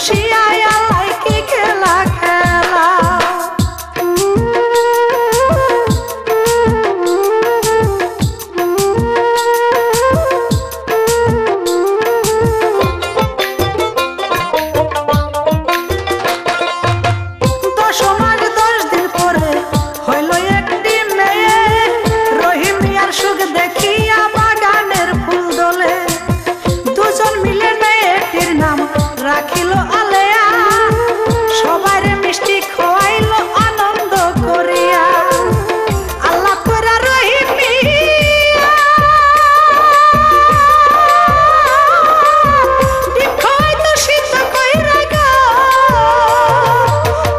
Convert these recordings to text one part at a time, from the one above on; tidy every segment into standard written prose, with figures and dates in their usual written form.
বসিয়া আল্লাহ কি খেলা খেলা রাখিল আলেয়া সবার মিষ্টি খোয়াইল আনন্দ করিয়া আল্লাহ কইরা রহিম মিয়া ডিম খাইতো সিদ্ধ কইরা গো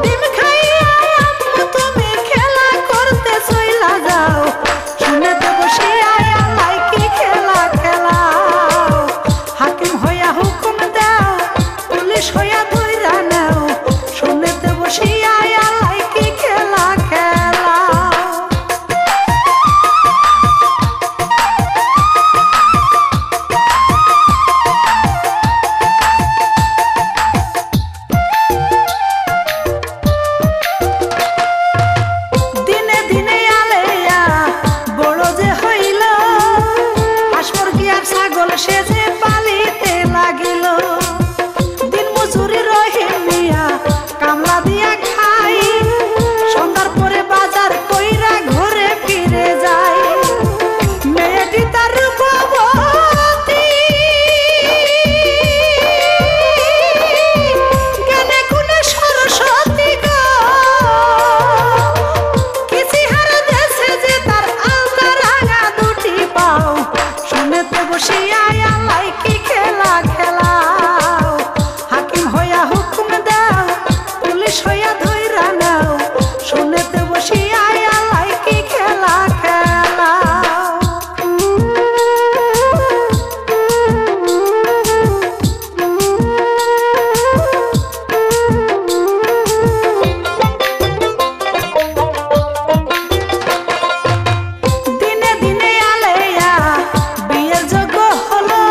ডিম খাইয়া আম্মু তুমি খেলা করতে চইলা যাও শুনেতে বসিয়া আল্লাহ কি খেলা খেলাও হাকিম হইয়া হুকুম দাও পুলিশ হইয়া ধইরা নাও শুনেতে বসিয়া আল্লাহ কি খেলা খেলাও দিনে দিনে আলেয়া বড় যে হইল হাঁস মুরগি আর ছাগল সে যে পালিতে লাগিল রহিম মিয়া কামলা দিয়া খাই সন্ধ্যার পরে বাজার কইরা ঘরে ফিরে যায় মেয়েটি তার রূপবতী জ্ঞানে গুণে সরস্বতী গো কিসিহার দেশে যে তার আলতা রাঙা দুটি পাও শুনেতে বসিয়া আল্লাহ কি খেলা খেলাও হাকিম হইয়া হুকুম দাও পুলিশ হইয়া ধইরা নাও শুনেতে বসিয়া আল্লাহ কি খেলা খেলাও দিনে দিনে আলেয়া বিয়ের যোগ্য হলো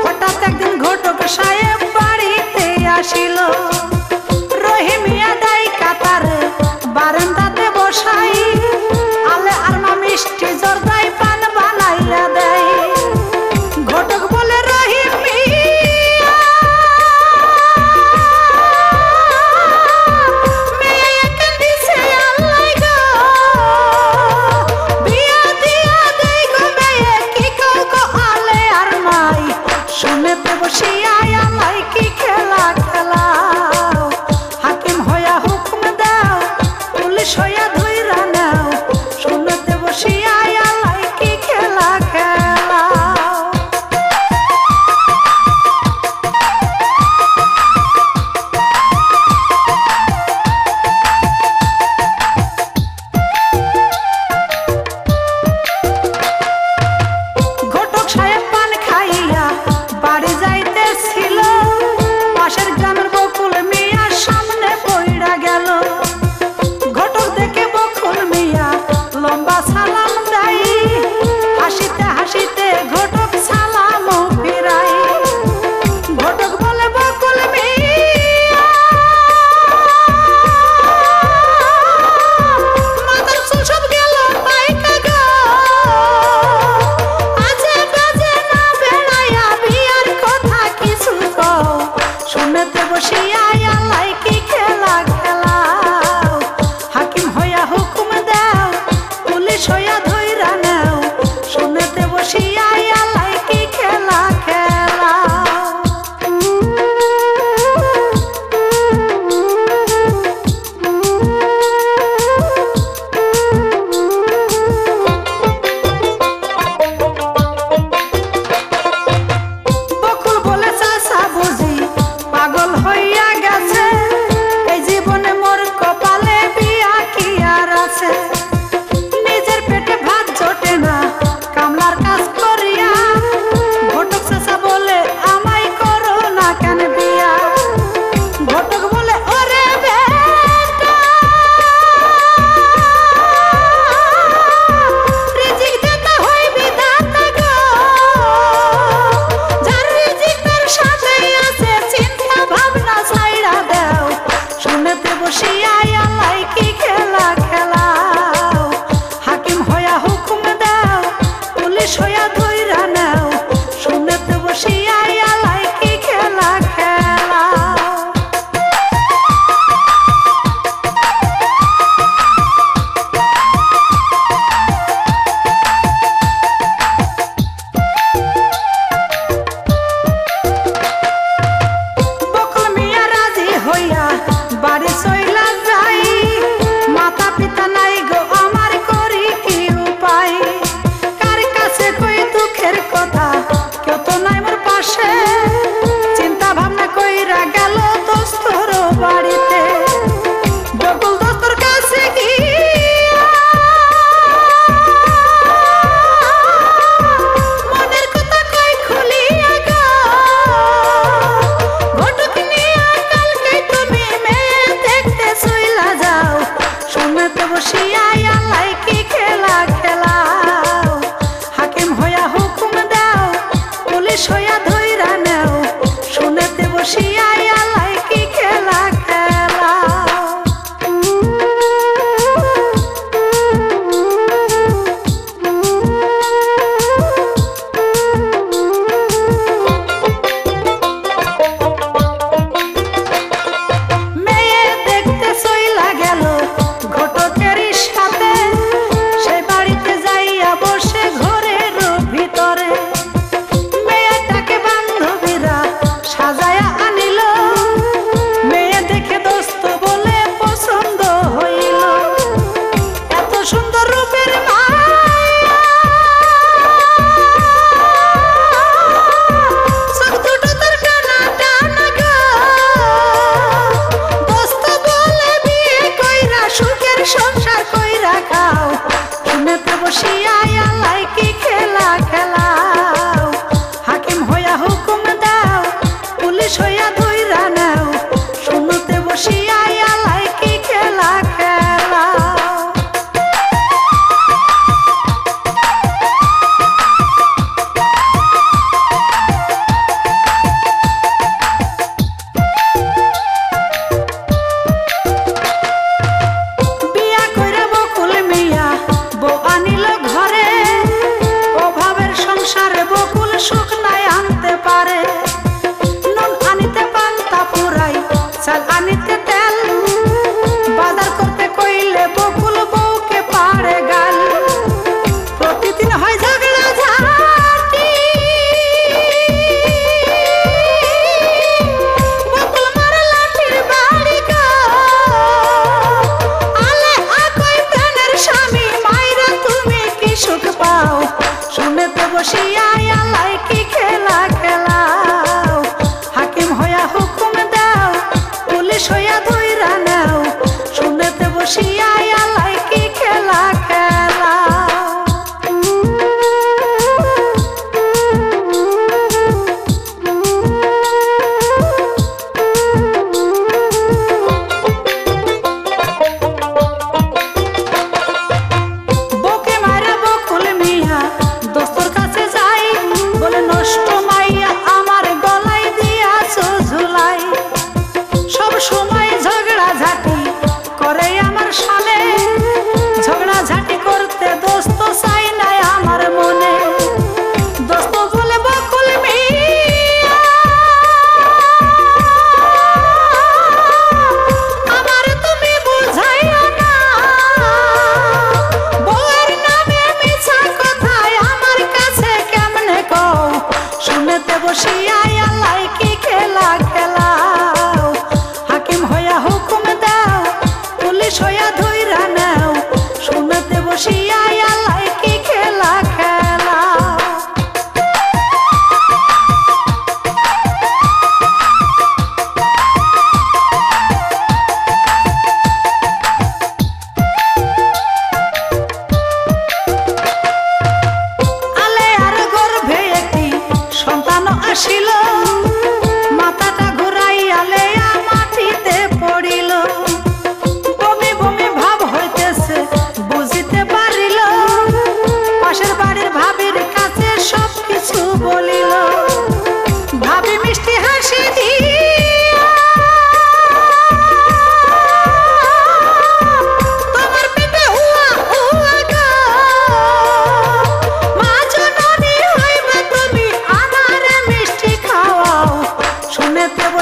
হঠাৎ একদিন ঘটক সাহেব বাড়িতে আসিল রহিম মিয়া দাই কাতার বারান্দাতে বসাই আলে আরমা মিষ্টি জর্দাই পান বানাইয়া দেয় ঘটক বলে রহিম মিয়া মেয়ে কান্দিছে আল্লাহ গো বিয়া দিয়া দেই গো মেয়ে কি কও গো আলে আর মাই শুনেতে বসিয়া আল্লাহ কি খেলা খেলা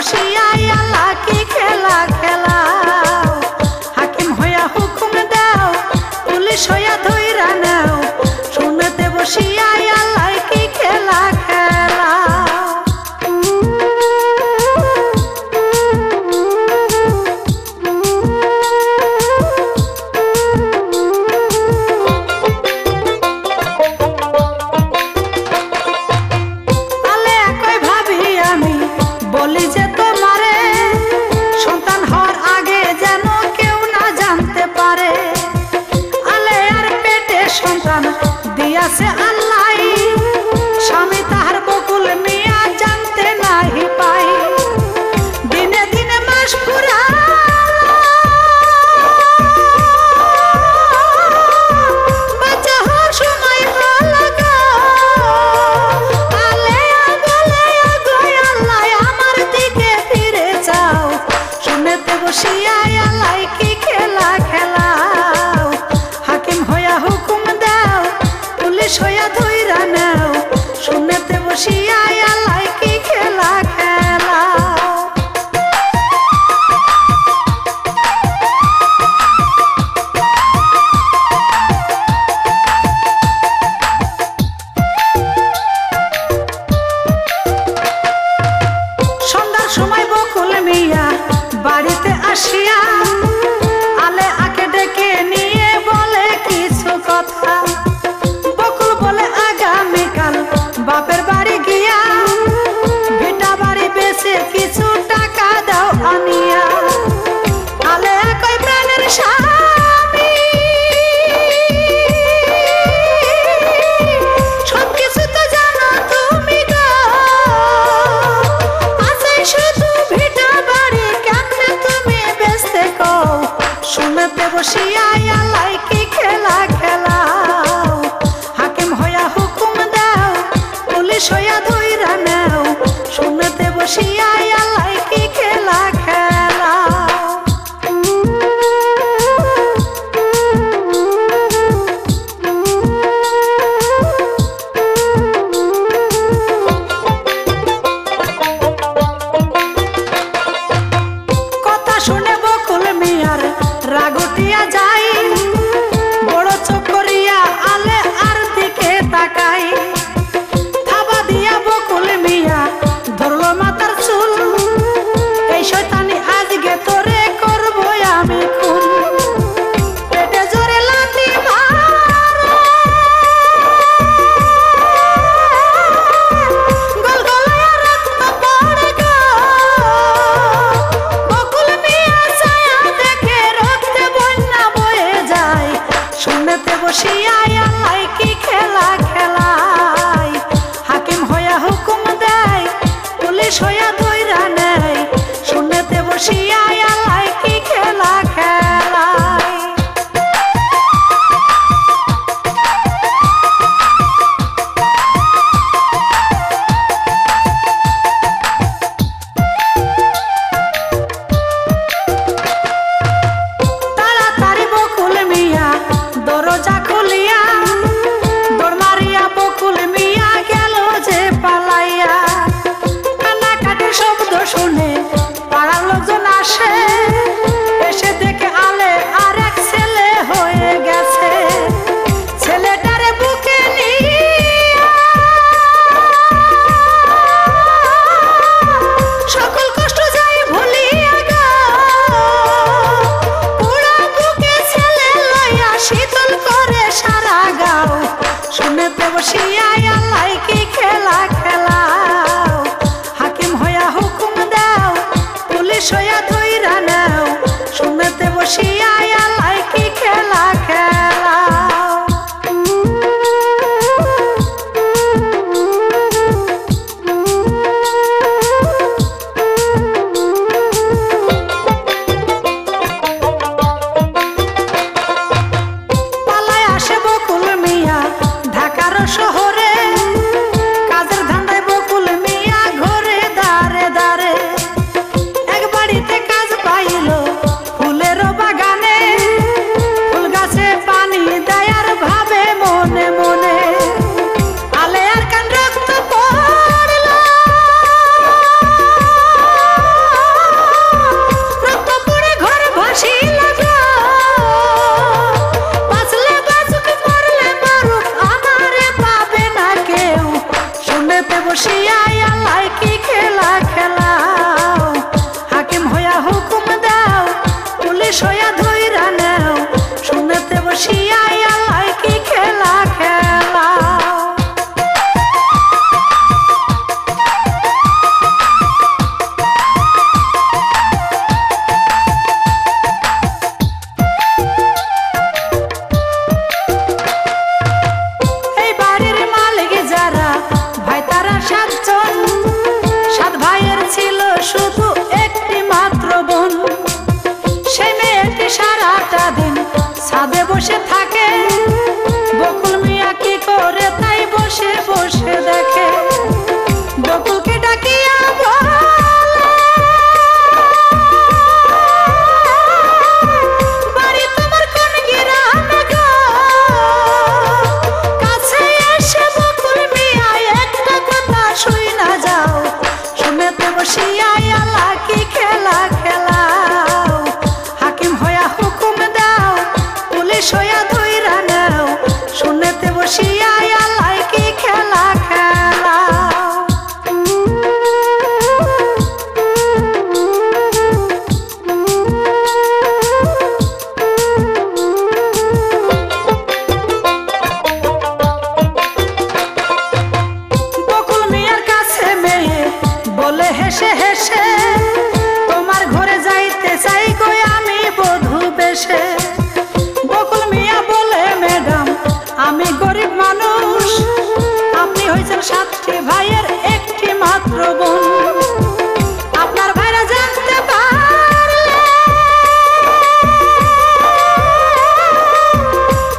বসিয়া আল্লাহ কি খেলা খেলাও হাকিম হইয়া হুকুম দাও পুলিশ হইয়া ধইরা নাও শুনতে বসিয়া আল্লাহ কি খেলা খেলাও বলি যে তোমারে সন্তান হওয়ার আগে যেন কেউ না জানতে পারে আলে আর পেটে সন্তান দিয়াছে আল্লাহ স্বামী তাহার বকুল মিয়া জানতে নাহি পাই দিনে দিনে মাস পুরা বাচ্চা হওয়ার সময় লাগা বসিয়া আল্লাহ কি খেলা খেলাও হাকিম হইয়া হুকুম দাও পুলিশ হইয়া ধইরা নাও শুনতে বসিয়া আল্লাহ কি খেলা খেলাও সন্ধ্যার সময় বকুল মিয়া বাড়িতে আসিয়া আলে আকে ডেকে নিয়ে বলে কিছু কথা বকুল বলে আগামীকাল বাপের বাড়ি গিয়া ভিটা বাড়ি বেচে কিছু টাকা দাও আনিয়া আলে কই প্রাণের স্বামী সবকিছু তো জানো তুমি গো আছে শুধু ভিটা বাড়ি শুনতে বসিয়া আল্লাহ কি খেলা খেলাও হাকিম হইয়া হুকুম দাও পুলিশ হইয়া ধইরা নাও শুনতে বসিয়া আল্লাহ কি খেলা খেলাও কথা শুনে বকুল মিয়ার রাগটিয়া যাই বড় চোখ করিয়া আলে আর দিকে তাকাই থাবা দিয়া বকুল মিয়া ধরলো মাথার চুল এই শয়তানি আজকে তোরে করবো আমি খুন পেটে জোরে লাথি গোল গলায় রক্ত পড়ে গো বকুল মিয়া ছায়া দেখে রক্তে বন্যা বয়ে যায় শুনতে বসিয়া আল্লাহ কি খেলা খেলায় হাকিম হইয়া হুকুম দেয় পুলিশ হইয়া ধইরা নেয় শুনতে বসিয়া আল্লাহ কি খেলা খেলায় তাড়াতাড়ি বকুল মিয়া দরজা খুলিয়া দৌড় মারিয়া বকুল মিয়া গেল যে পালাইয়া কান্নাকাটির শব্দ শুনে পাড়ার লোকজন আসে এসে দেখে আলে আর এক ছেলে হয়ে গেছে ছেলেটারে বুকে নিয়া সকল কষ্ট যাই ভুলিয়া গো পুরা বুকে ছেলে লইয়া শীতল করে সারা গাও শুনতে বসিয়া আল্লাহ কি খেলা খেলাও হাকিম হইয়া হুকুম দাও পুলিশ হইয়া ধইরা নাও শুনতে বসিয়া আল্লাহ কি খেলা খেলাও পালায় আসে বকুল মিয়া ঢাকার শহরে কাজের ধান্দায় বকুল মিয়া ঘরে দাঁড়ে দাঁড়ে এক বাড়িতে কাজ পাইল ফুলের বাগানে খেলা খেলাও হাকিম হইয়া হুকুম দাও পুলিশ হইয়া ধইরা নাও শুনেতে বসিয়া আল্লাহ কি খেলা খেলাও বলে হেসে হেসে তোমার ঘরে যাইতে চাই গো আমি বধূ বেশে বকুল মিয়া বলে ম্যাডাম আমি গরিব মানুষ আপনি হইছেন 7টি ভাইয়ের একটি মাত্র বোন আপনার ভাইরা জানতে পারলে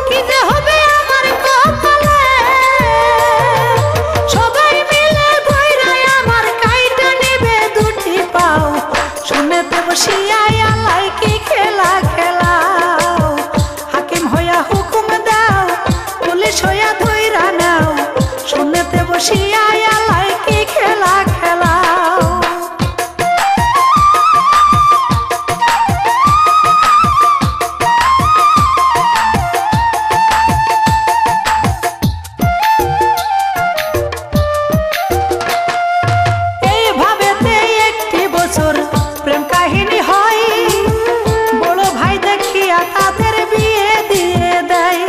কি যে হবে আমার কপালে সবাই মিলে ধইরাই আমার কাইটা নেবে দুটি পাও শুনেতে বসিয়া আল্লাহ কি খেলা খেলাও হাকিম হইয়া হুকুম দাও পুলিশ হইয়া ধইরা নাও শুনেতে বসিয়া আল্লাহ কি খেলা খেলাও এইভাবেতে একটি বছর প্রেম কাহিনী হয় বড় ভাই দেখিয়া তাদের বিয়ে দিয়ে দেয়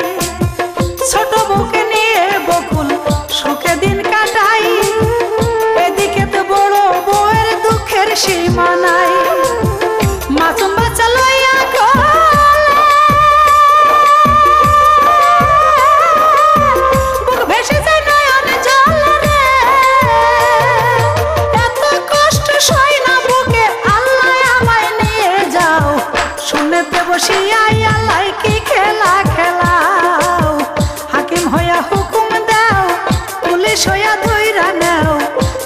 ছোট বউকে নিয়ে বকুল সুখে দিন কাটাই এদিকে তো বড় বউয়ের দুঃখের সীমা নাই মাসুম বাচ্চা লইয়া বুক ভেসে যায় নয়ন জলে এত কষ্ট সই না বুকে আল্লাহ আমায় নিয়ে যাও শুনেতে বসিয়া আল্লাহ কি খেলা খেলাও হাকিম হইয়া হুকুম দাও পুলিশ হইয়া ধইরা নাও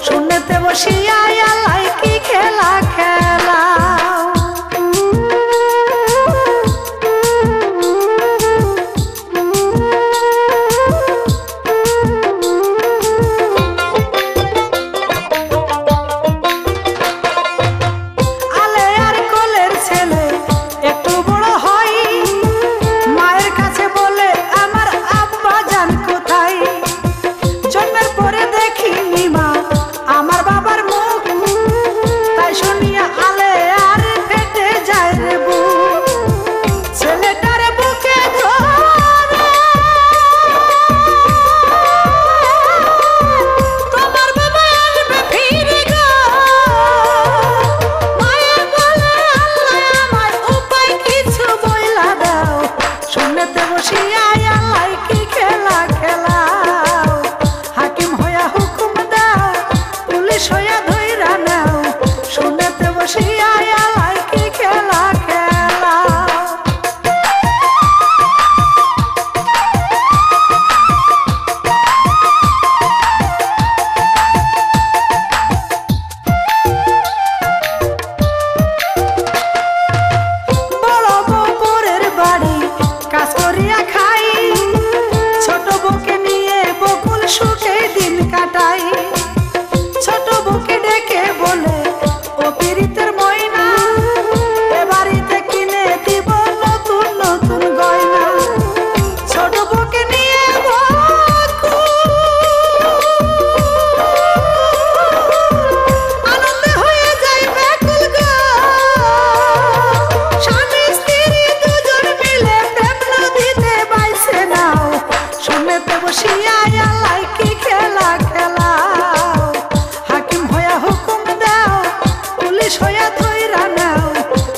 শুনেতে বসিয়া আল্লাহ কি খেলা খেলাও আলে আর কোলের ছেলে একটু বড় হয় মায়ের কাছে বলে আমার আব্বা জান কোথায় জন্মের পরে দেখিনি মা আমার বাবার মুখ তাই শুনিয়া আলে আর ফেটে যায় রে বুক ছেলেটার বুকে ধরে তোমার বাবা আসবে ফিরে গো মায়ের বলে আল্লাহ আমার উপায় কিছু বইলা দাও শুনেতে বসিয়া আল্লাহ কি খেলা খেলাও হাকিম হইয়া হুকুম দাও পুলিশ হইয়া ধইরা নাও শুনেতে বসিয়া আল্লাহ কি খেলা খেলাও বড় বউ পরের বাড়ি কাজ করিয়া খাই ছোট বউকে নিয়ে বকুল সুখে দিন কাটাই ছোট বউকে ডেকে বলে ও পীড়িতের ময়না এ বাড়িতে কিনে দিব নতুন নতুন গয়না ছোট বউকে নিয়ে আনন্দে হয়ে যায় ব্যাকুল গো স্বামী স্ত্রী দুজন মিলে প্রেম নদীতে বাইছে নাও শুনেতে বসিয়া আল্লাহ কি খেলা খেলাও হাকিম হইয়া হুকুম দাও পুলিশ হইয়া ধইরা নাও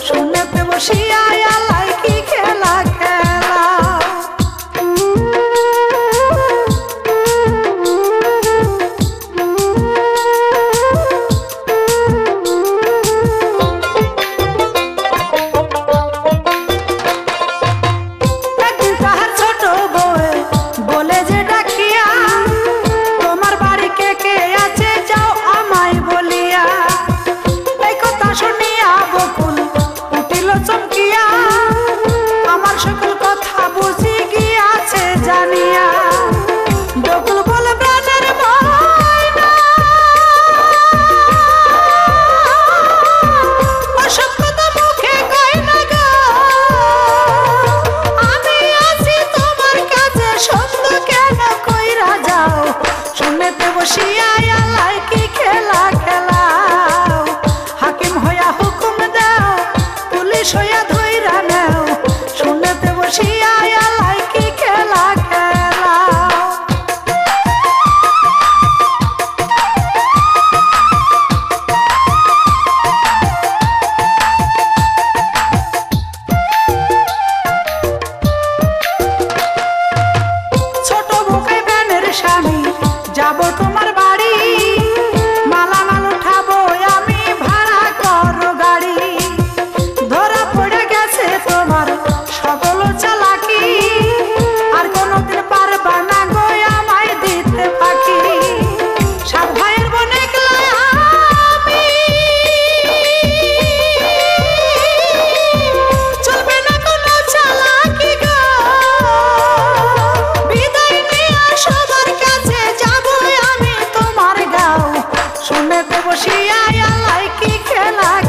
শুনেতে বসিয়া আল্লাহ কি খেলা খেলাও একদিন তাহার ছোট বউয়ে বলে যে ডাকিয়া তোমার বাড়ি কে কে আছে যাও আমায় বলিয়া এই কথা শুনিয়া বকুল উঠিল চমকিয়া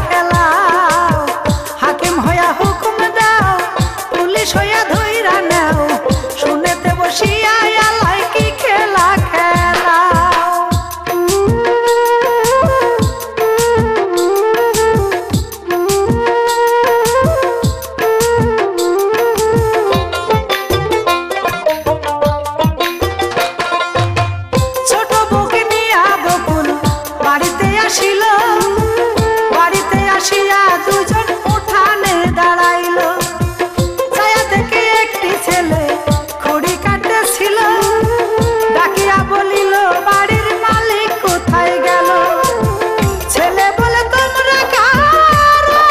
খেলাও হাকিম হইয়া হুকুম দাও পুলিশ হইয়া ধইরা নাও শুনেতে বসিয়া আল্লাহ কি খেলা খেলাও ছোট বউকে নিয়া বকুল বাড়িতে আসিল বাড়িতে আসিয়া দুজন উঠানে দাঁড়াইল ছায়া থেকে একটি ছেলে খড়ি কাটতেছিল ডাকিয়া বলিল বাড়ির মালিক কোথায় গেল ছেলে বলে তোমরা কারা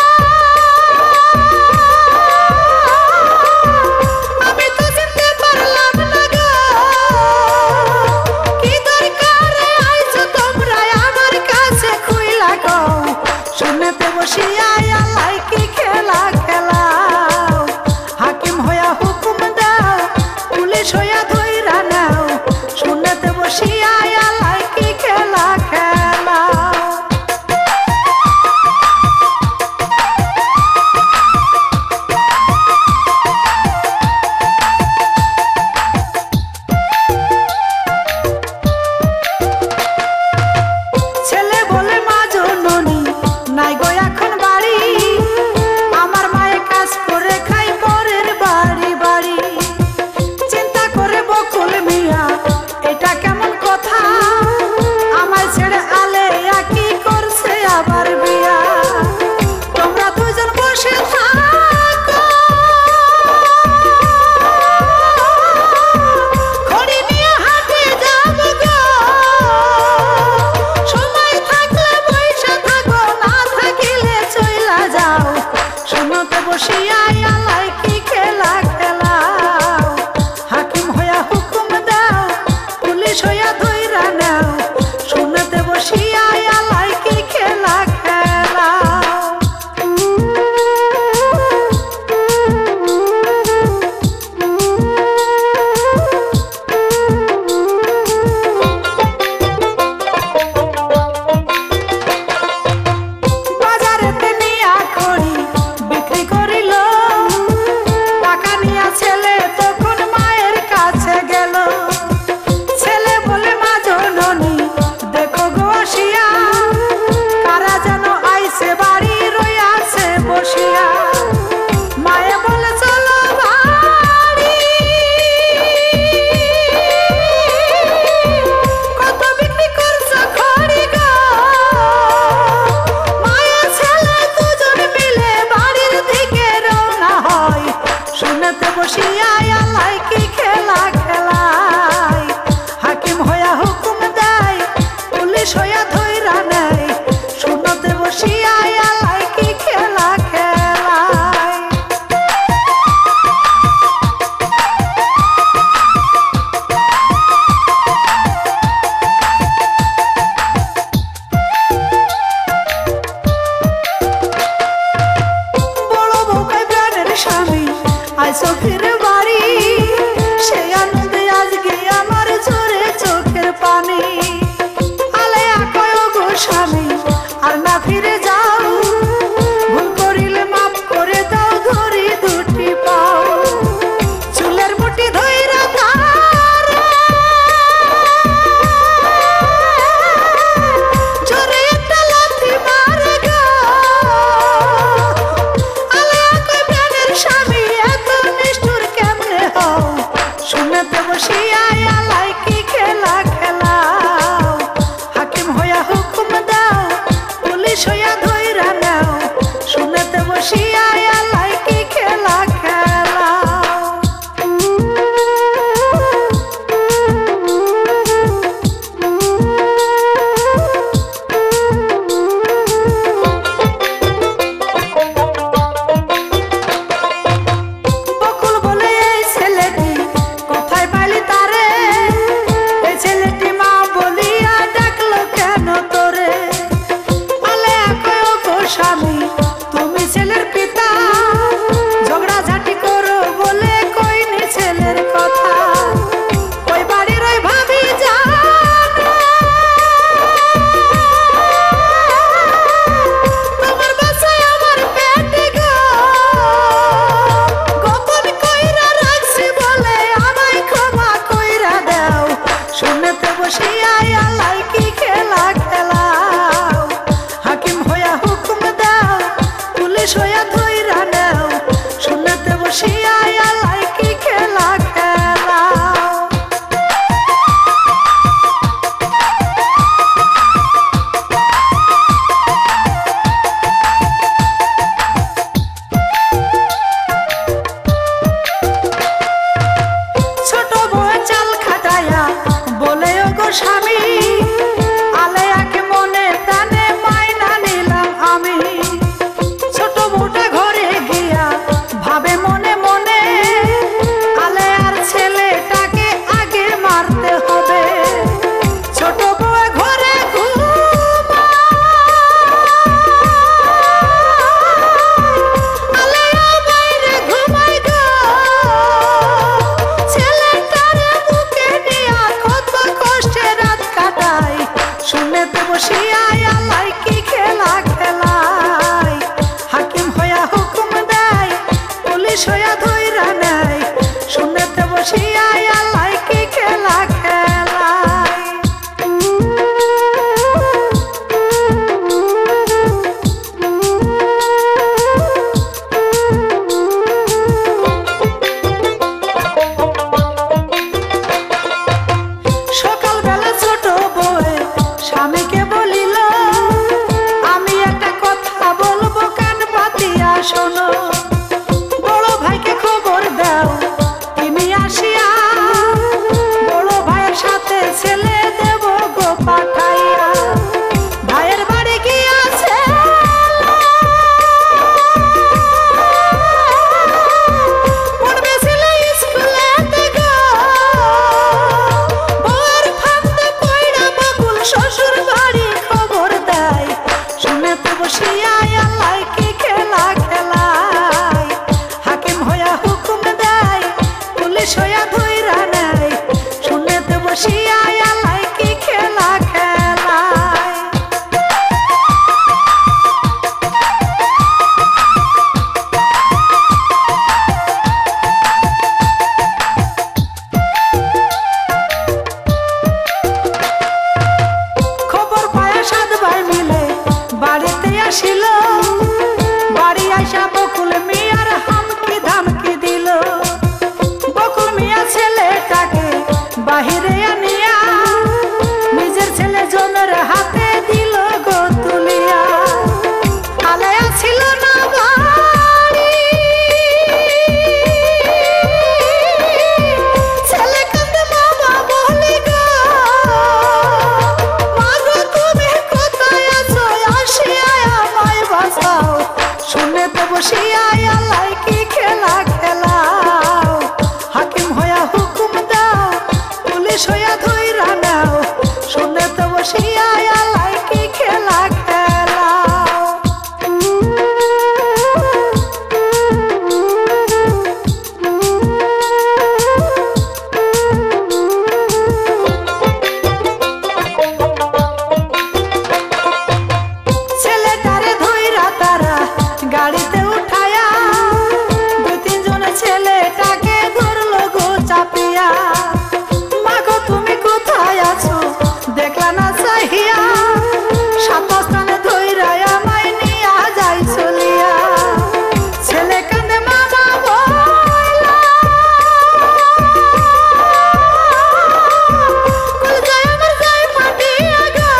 আমি তো চিনতে পারলাম না গো কি দরকারে আইছো তোমরা আমার কাছে খুইলা গো শুনেতে বসিয়া আল্লাহ কি খেলা খেলাও হাকিম হইয়া হুকুম দাও পুলিশ হইয়া ধইরা নাও শুনেতে বসিয়া আল্লাহ কি খেলা খেলাও ছেলে বলে মা জননী নাই গো এখন বাড়ি আমার মায়ে কাজ করে খাই পরের বাড়ি বাড়ি চিন্তা করে বকুল মিয়া এটা কেমন কথা আমার ছেড়ে আলেয়া কি করছে আবার বিয়া তোমরা দুজন বসে থাকো খড়ি নিয়ে হাটে যাব গো সময় থাকলে পয়সা থাকো না থাকিলে চইলা যাও শুনতে বসিয়া আল্লাহ কি খেলা খেলাও হাকিম হইয়া হুকুম দাও পুলিশ হইয়া ধইরা নাও শুনতে বসিয়া আল্লাহ কি খেলা খেলাও বাজারেতে নিয়া খড়ি বিক্রি করিল ছিল না বাড়ি, ছেলে কান্দে বাবা বলে গো, মা গো তুমি কোথায় আছো, আসিয়া আমায় বাঁচাও। শুনেতে বসিয়া আল্লাহ কি খেলা খেলাও, হাকিম হইয়া হুকুম দাও, পুলিশ হইয়া ধইরা নাও। শুনেতে বসিয়া আল্লাহ কি খেলা খেলাও। ছেলেটারে ধইরা তারা গাড়িতে উঠায়া, দুই তিনজন ছেলেটাকে ধরলো গো চাপিয়া। মাগো তুমি কোথায় আছো, দেখলা না চাহিয়া, সাত স্থানে ধইরা আমায় নিয়া যাই চলিয়া। ছেলে কান্দে মামা বইলা, কলজায় আমার যায় ফাটিয়া গো,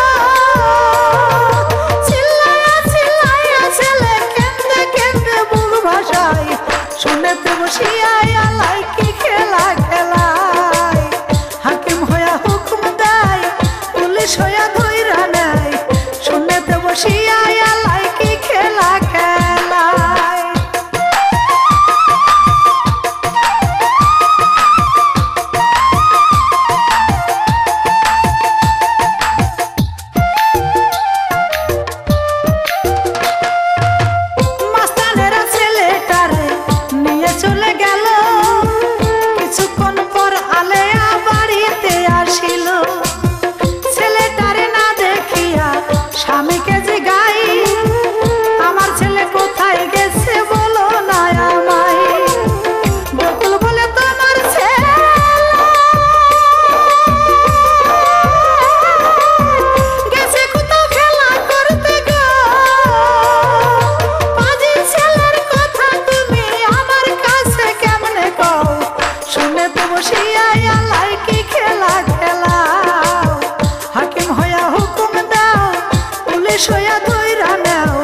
চিল্লায়া চিল্লায়া ছেলে কেন্দে কেন্দে বুক ভাসায়। শুনেতে বসিয়া আল্লাহ কি খেলা খেলায়, হাকিম হইয়া হুকুম দেয়, পুলিশ হইয়া ধইরা নেয়। শুনেতে বসিয়া আল্লাহ কি খেলা খেলায়। মাস্টারেরা ছেলেটারে নিয়ে চলে গেল, কিছুক্ষণ পর আলেয়া বাড়িতে আসিল। ছেলেটারে না দেখিয়া স্বামীকে জিগাই, আমার ছেলে কোথায় গেছে বলো না আমায়। বকুল বলে তোমার ছেলে গেছে কোথাও খেলা করতে গো, পাজি ছেলের কথা তুমি আমার কাছে কেমনে কও। শুনেতে বসিয়া আল্লাহ কি খেলা খেলাও, হাকিম হইয়া হুকুম দাও, পুলিশ হইয়া ধইরা নাও।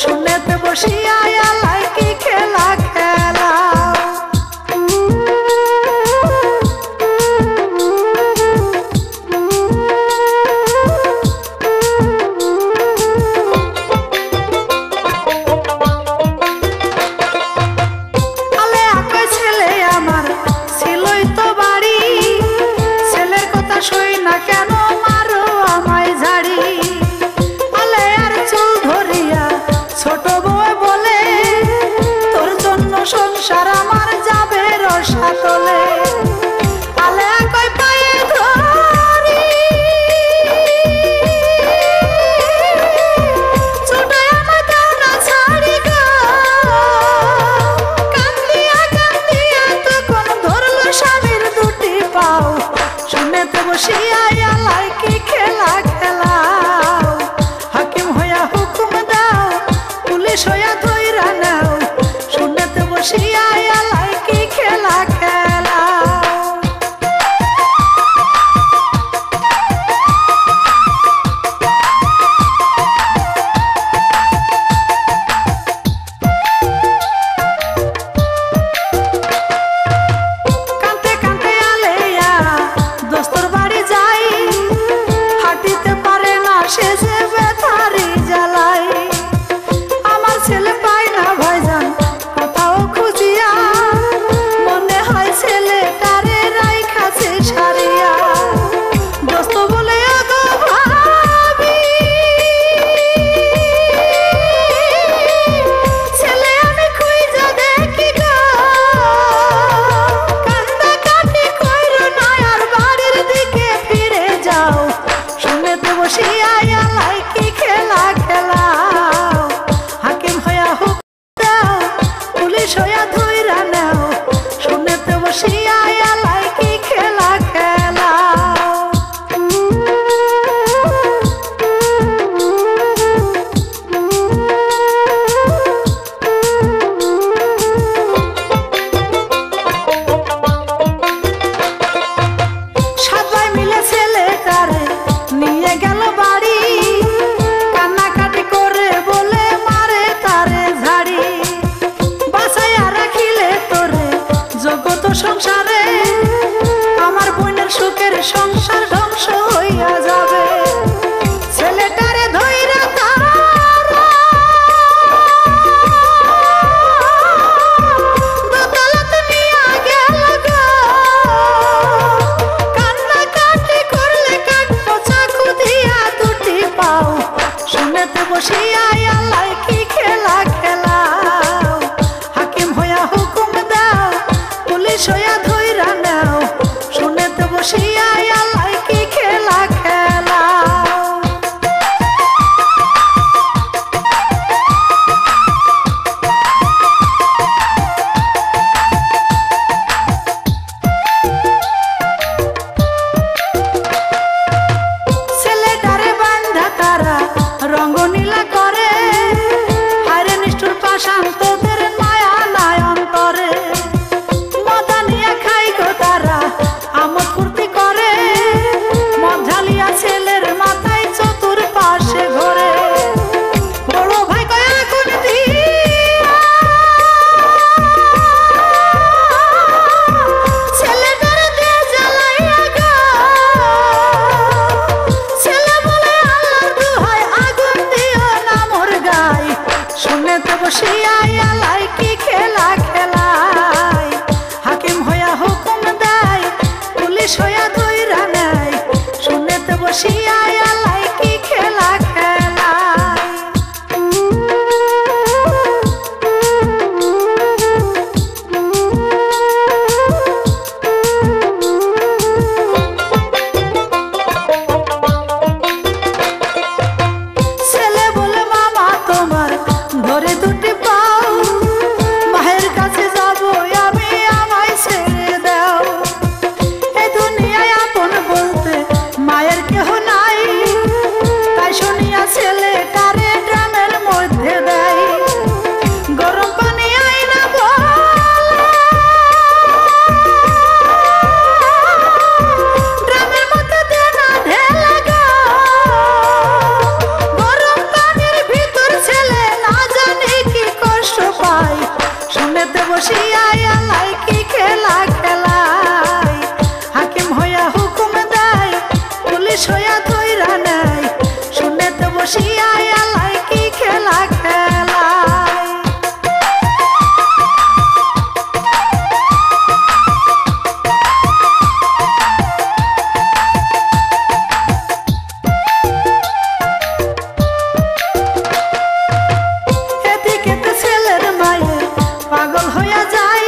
শুনেতে বসিয়া আল্লাহ কি খেলা খেলাও। আলে আকা ছেলে আমার ছিলই তো বাড়ি, ছেলের কথা সই না কেন মারো আমায় ঝাড়ি। আলে আর চুল ধরিয়া ছোট বউ বলে, তোর জন্য সংসার আমার যাবে রসাতলে। আলে কয় পায়ে ধরি, ছোটায় আমার দাও না ছাড়ি গো, কান্দিয়া কান্দিয়া তখন ধরলো স্বামীর দুটি পাও। শুনেতে বসিয়া আল্লাহ কি খেলা খেলাও, হাকিম হইয়া হুকুম দাও, পুলিশ হইয়া ধইরা নাও। শুনেতে বসিয়া আল্লাহ কি খেলা খেলাও। কাঁদতে কাঁদতে আলেয়া দোস্তর বাড়ি যাই, হাঁটিতে পারে না সে যে ব্যথারি জ্বালাই। আমার ছেলে পায় না ভাইজান কোথাও খুঁজিয়া, সংসারে আমার বোনের সুখের সংসার ধ্বংস হইয়া যাবে। ছেলেটারে ধইরা তারা দোতলাতে নিয়া গেল গো। কান্নাকাটি করলে কাটবো চাকু দিয়া দুটি পাও। শুনেতে বসিয়া আল্লাহ কি খেলা খেলাও। হাকিম হইয়া হুকুম দাও, পুলিশ হইয়া ধইরা নাও। শুনেতে বসিয়া আল্লাহ কি খেলা খেলাও। ছেলেটারে বান্ধা তারা রঙ্গনীলা করে। হায়রে নিষ্ঠুর পাষাণ তোদের মায়া নাই অন্তরে। মজা নিয়ে খাই গো তারা আমোদ ফুর্তি করে। মদ ঢালিয়া ছেলের মাথায় চতুর পাশে ঘরে। বড় ভাই কয় আগুন দিয়া ছেলেটারে দিয়ে জ্বালাইয়া গো। ছেলে বলে আল্লাহর দোহাই আগুন দিও না মোর গায়। শুনেতে বসিয়া আল্লাহ কি খেলা খেলায়। হাকিম হইয়া হুকুম দেয়, পুলিশ হইয়া ধইরা নেয়। শুনেতে বসিয়া আল্লাহ কি খেলা খেলায়। ছেলে বলে মামা তোমার ধরে দুটি পাও। মায়ের কাছে যাবো আমি, আমায় ছেড়ে দাও। এই দুনিয়ায় আপন বলতে মায়ের কেহ নাই। তাই শুনিয়া ছেলেটারে ড্রামের মধ্যে দেয়। গরম পানি আইনা ড্রামের মধ্যে দেনা ঢেলে গো। গরম পানির ভিতর ছেলে না জানি কি কষ্ট পায়। শুনেতে বসিয়া আল্লাহ কি খেলা খেলায়। হাকিম হইয়া হুকুম দেয়, পুলিশ হইয়া ধইরা নেয়। শুনেতে বসিয়া আল্লাহ কি খেলা খেলায়। এদিকে তো ছেলের মায়ে পাগল হইয়া যায়।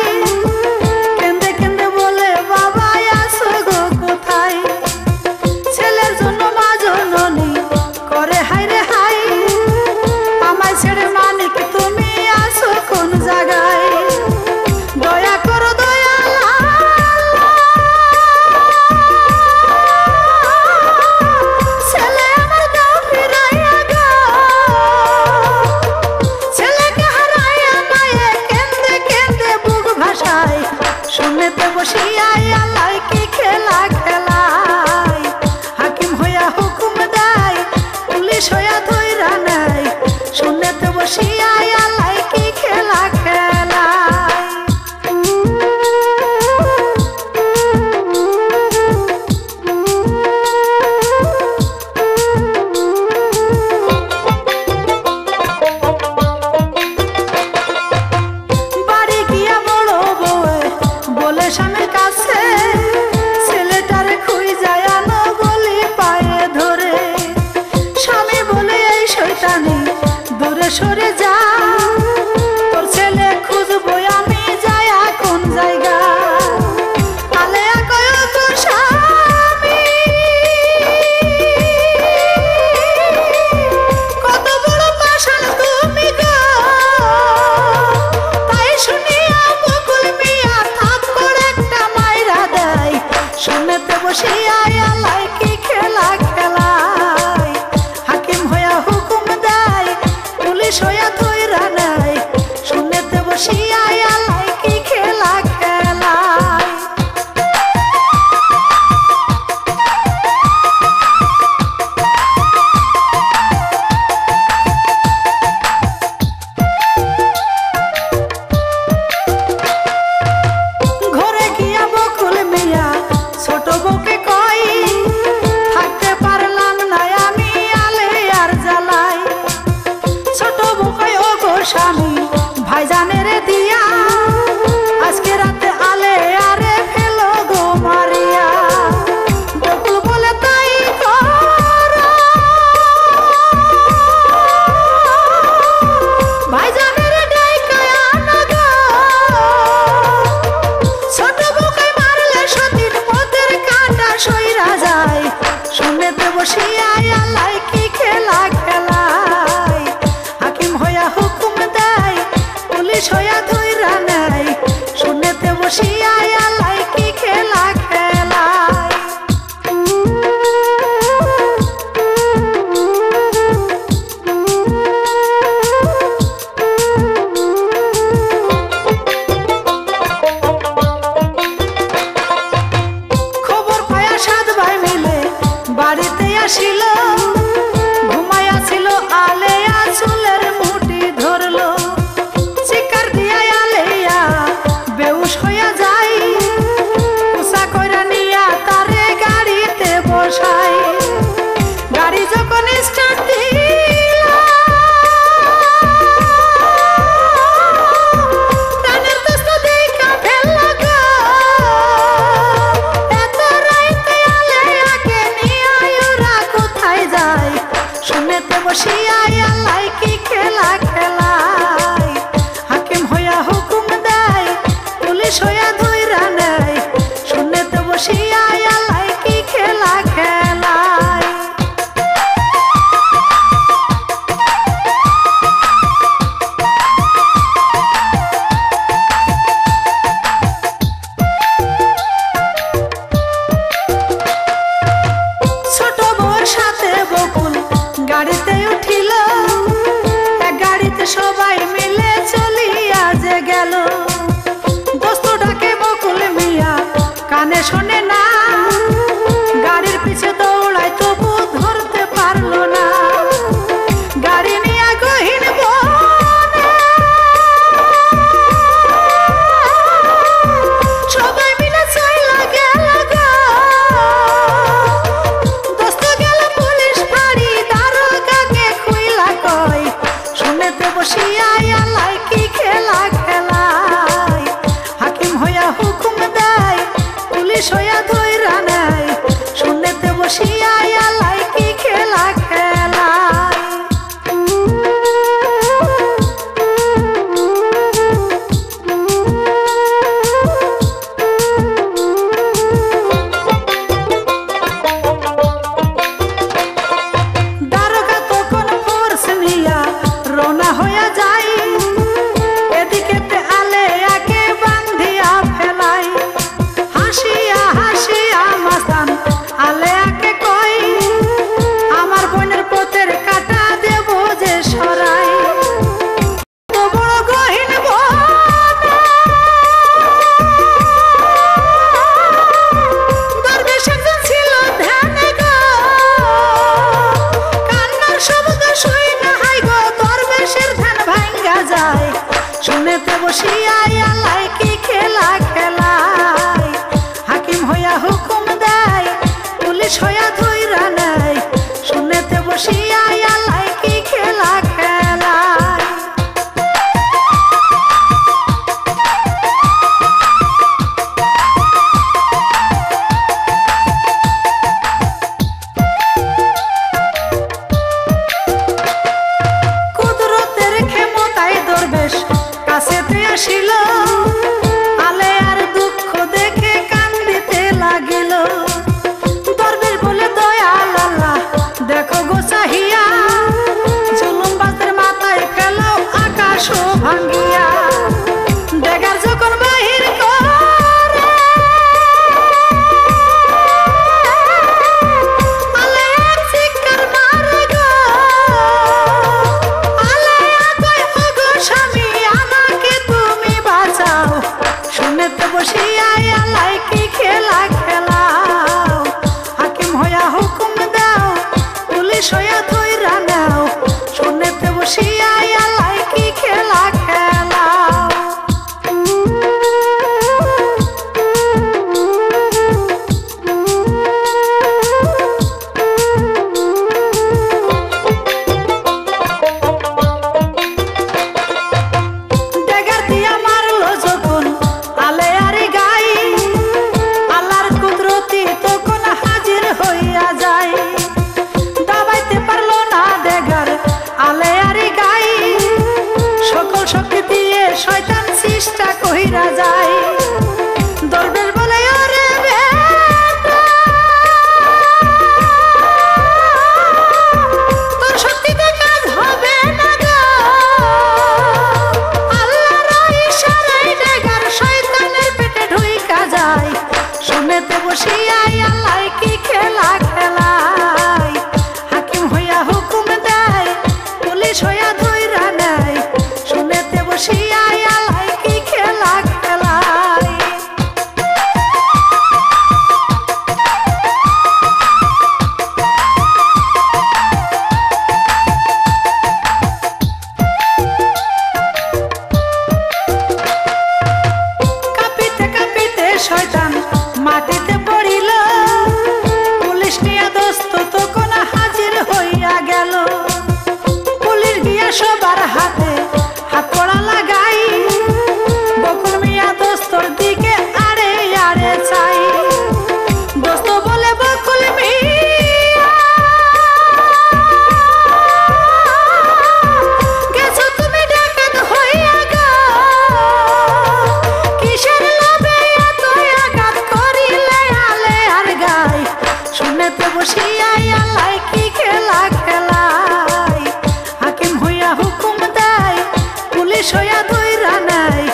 যায় শুনেতে বসিয়া আল্লাহ কি খেলা খেলায় হাকিম হইয়া হুকুম দেয় পুলিশ হইয়া ধইরা নেয় শুনেতে বসিয়া আল্লাহ কি খেলা খেলায় কুদরতের ক্ষমতায় দরবেশ কাছেতে আসিল আলে আর দুঃখ দেখে কান্দিতে লাগিল দরবেশ বলে দয়াল আল্লাহ দেখো গো চাহিয়া জুলুমবাজদের মাথায় ফেলো আকাশ ভাঙ্গিয়া ডেগার যখন বাহির করে আলে এক চিৎকার মারে গো আলে কয় ওগো স্বামী আমাকে তুমি বাঁচাও শুনেতে বসিয়া আল্লাহ কি খেলা খেলাও হাকিম হইয়া হুকুম দাও পুলিশ হইয়া ধইরা নাও শুনেতে বসিয়া আল্লাহ কি খেলা খেলাও ডেগার দিয়া মারলো যখন আলে আরে গাই আল্লাহর কুদরতি তখন হাজির হইয়া যায় দাবাইতে পারলো না ডেগার আলে আরে গাই সকল শক্তি দিয়ে শয়তান চেষ্টা কইরা যায় দরবেশ বলে ওরে বেটা তোর শক্তিতে কাজ হবে না গো আল্লাহর ইশারায় ডেগার শয়তানের পেটে ঢুইকা যায় শুনেতে বসিয়া আল্লাহ কি খেলা খেলায় হাকিম হইয়া হুকুম দেয় পুলিশ হইয়া ধইরা নেয় শুনেতে বসিয়া আল্লাহ কি খেলা খেলায় কাঁপিতে কাঁপিতে শয়তান মাটিতে পড়িল পুলিশ নিয়া দোস্ত তখন হাজির হইয়া গেল পুলিশ গিয়া সবার হাতে হাতকড়া লাগাই বকুল মিয়া দোস্তর দিকে আড়ে আড়ে চাই দোস্ত বলে বকুল মিয়া গেছো তুমি ডাকাত হইয়া গো কিসের লোভে এত আঘাত করিলে আলে আর গাই শুনেতে বসিয়া আল্লাহ কি খেলা খেলায় হাকিম হইয়া হুকুম দেয় পুলিশ হইয়া ধইরা নেয়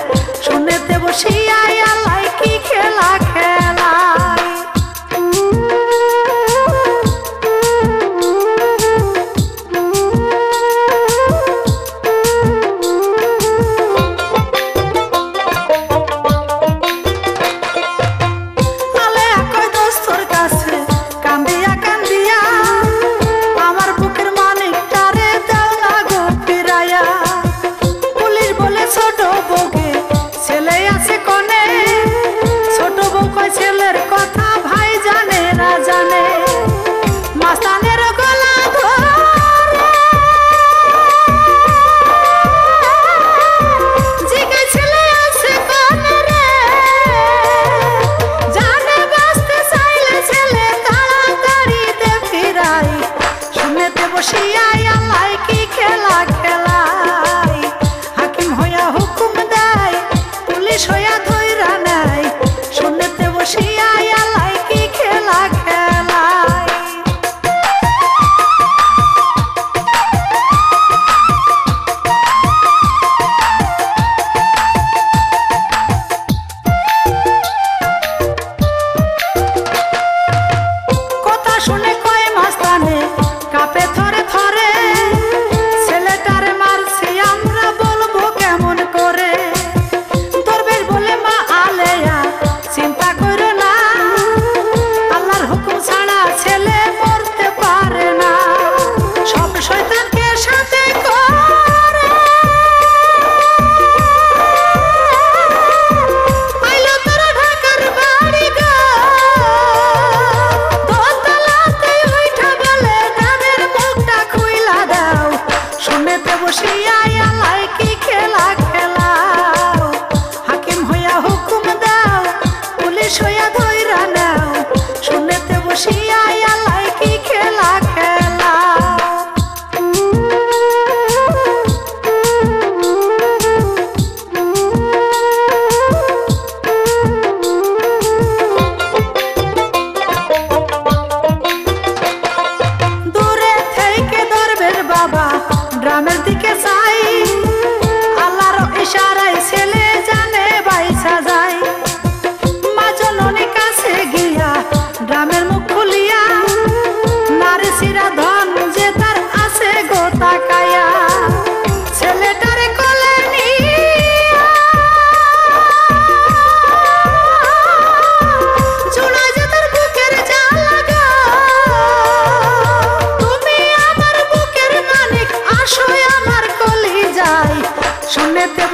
শুনেতে বসিয়া আল্লাহ কি খেলা খেলায় আলে কয় দোস্তর কাছে কান্দিয়া কান্দিয়া আমার বুকের মানিকটারে দাও না গো ফিরাইয়া পুলিশ বলে ছোট বউকে ছেলে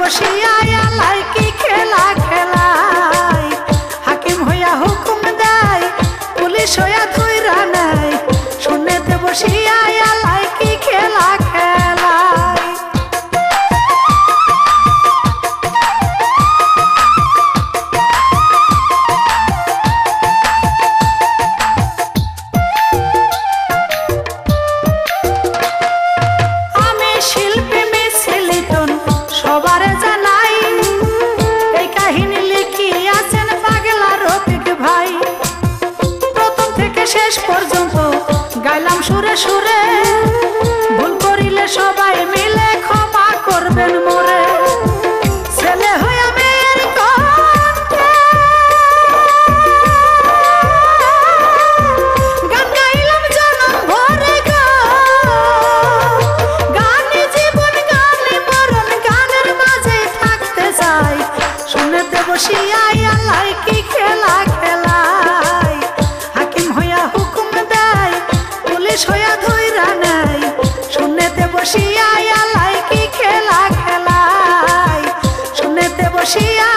বসিয়া আলাই কি খেলা খেলাই হাকিম হইয়া হুকুম দেয় পুলিশ হইয়া ধইরা নেয় শুনেতে বসিয়া আলাই কি খেলা খেলাই আমি শিল্পী মিছিল লিটন সবারে জানাই এই কাহিনী লিখিয়াছেন পাগলা রফিক ভাই প্রথম থেকে শেষ পর্যন্ত গাইলাম সুরে সুরে ভুল করিলে সবাই মিলে ক্ষমা করবেন মোরে ছেলে হইয়া মেয়ের কণ্ঠে গান গাইলাম জনম ভরে গো গানে জীবন গানে মরণ গানের মাঝে থাকতে চাই শুনেতে বসিয়া আল্লাহ কি খেলা খেলাই হাকিম হইয়া হুকুম দেয় পুলিশ হইয়া ধইরা নেয় শুনেতে বসিয়া আল্লাহ কি খেলা খেলাই শুনেতে বসিয়া